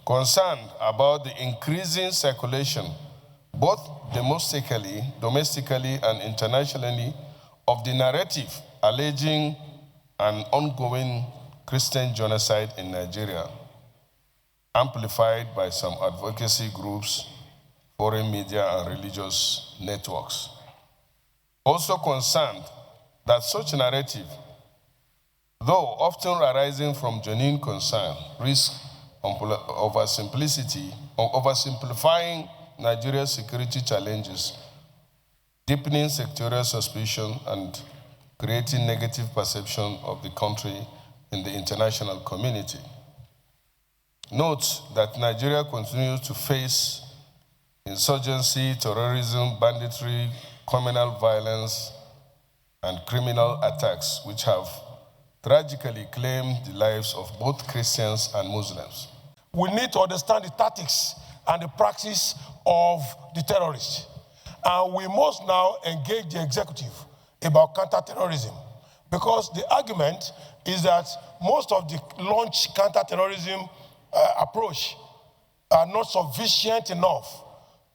concerned about the increasing circulation, both domestically and internationally, of the narrative alleging an ongoing Christian genocide in Nigeria, amplified by some advocacy groups, foreign media, and religious networks. Also concerned that such narrative, though often arising from genuine concern, risks oversimplifying Nigeria's security challenges, deepening sectorial suspicion, and creating negative perception of the country in the international community. Note that Nigeria continues to face insurgency, terrorism, banditry, communal violence, and criminal attacks, which have tragically claimed the lives of both Christians and Muslims. We need to understand the tactics and the practice of the terrorists. And we must now engage the executive about counterterrorism, because the argument is that most of the launch counterterrorism approach are not sufficient enough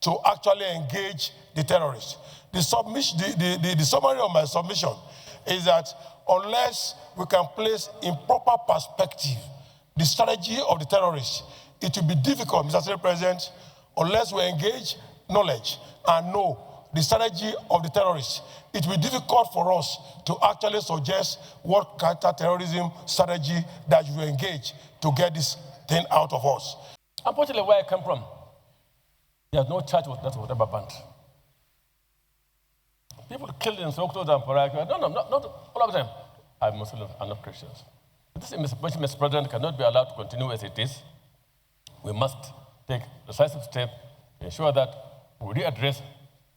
to actually engage the terrorists. The summary of my submission is that unless we can place in proper perspective the strategy of the terrorists, it will be difficult, Mr. Senate President, unless we engage knowledge and know the strategy of the terrorists. It will be difficult for us to actually suggest what counter-terrorism strategy that you engage to get this thing out of us. Unfortunately, where I come from, there's no church that was ever banned. People killed in Sokoto and Parag. No, not all of them are Muslims and not Christians. This administration, Mr. President, cannot be allowed to continue as it is. We must take decisive steps to ensure that we readdress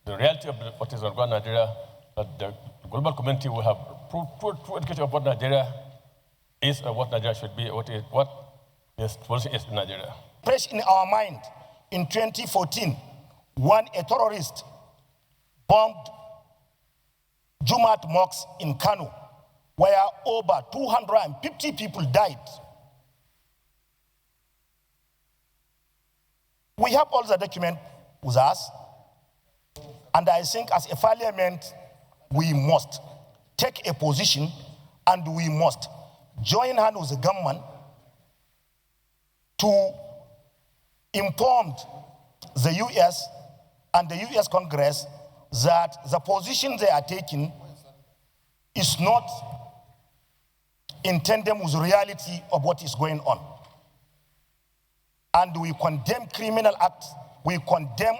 the reality of what is ongoing in Nigeria, that the global community will have true education of what Nigeria is and what Nigeria should be, what its policy is in Nigeria. Fresh in our mind, in 2014, when a terrorist bombed Jumat mosques in Kano, where over 250 people died. We have all the documents with us, and I think as a parliament, we must take a position and we must join hands with the government to inform the US and the US Congress that the position they are taking is not in tandem with the reality of what is going on. And we condemn criminal acts, we condemn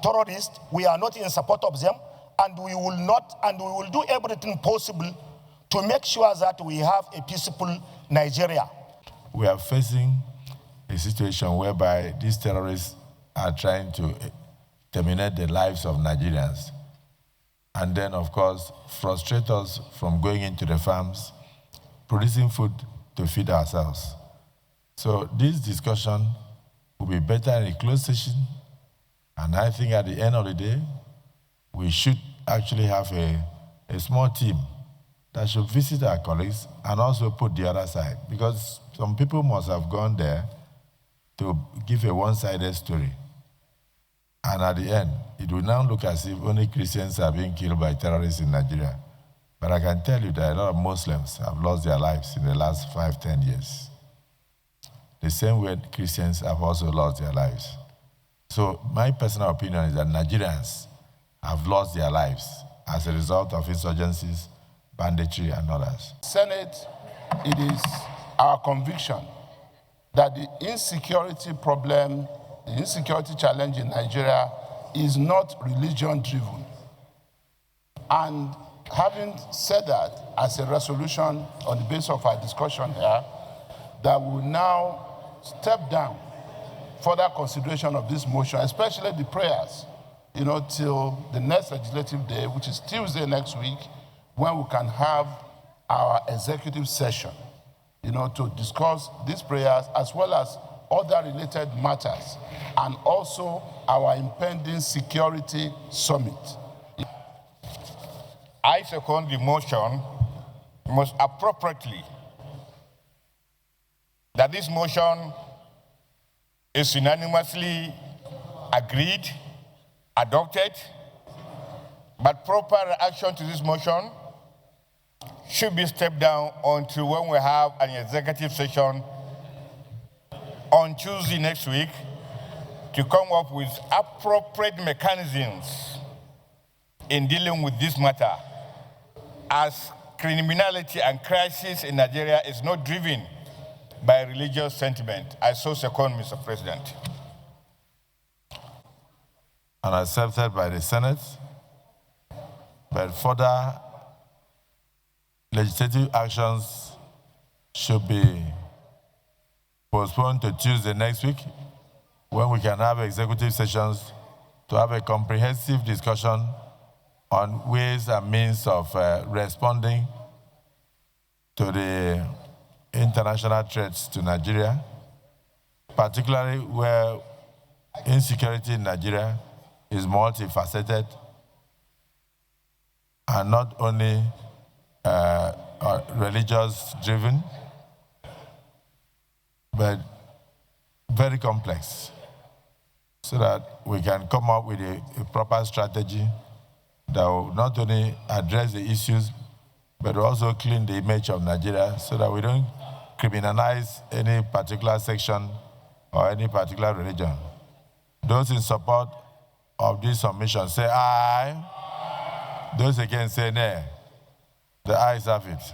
terrorists, we are not in support of them, and we will do everything possible to make sure that we have a peaceful Nigeria. We are facing a situation whereby these terrorists are trying to terminate the lives of Nigerians, and then, of course, frustrate us from going into the farms, producing food to feed ourselves. So this discussion will be better in a closed session, and I think at the end of the day, we should actually have a small team that should visit our colleagues and also put the other side, because some people must have gone there to give a one-sided story. And at the end, it will now look as if only Christians are being killed by terrorists in Nigeria. But I can tell you that a lot of Muslims have lost their lives in the last 5-10 years. The same way Christians have also lost their lives. So my personal opinion is that Nigerians have lost their lives as a result of insurgencies, banditry, and others. Senate, it is our conviction that the insecurity problem, the insecurity challenge in Nigeria is not religion-driven. And having said that, as a resolution on the basis of our discussion here, that we will now step down further consideration of this motion, especially the prayers, till the next legislative day, which is Tuesday next week, when we can have our executive session, to discuss these prayers as well as other related matters, and also our impending security summit. I second the motion most appropriately that this motion is unanimously agreed, adopted, but proper reaction to this motion should be stepped down until when we have an executive session on Tuesday next week to come up with appropriate mechanisms in dealing with this matter, as criminality and crisis in Nigeria is not driven by religious sentiment. I so second, Mr. President. And accepted by the Senate, but further legislative actions should be postponed to Tuesday next week, when we can have executive sessions to have a comprehensive discussion on ways and means of responding to the international threats to Nigeria, particularly where insecurity in Nigeria is multifaceted and not only religious-driven, but very complex, so that we can come up with a proper strategy that will not only address the issues, but also clean the image of Nigeria, so that we don't criminalize any particular section or any particular religion. Those in support of this submission say aye. Those against say nay. The ayes have it.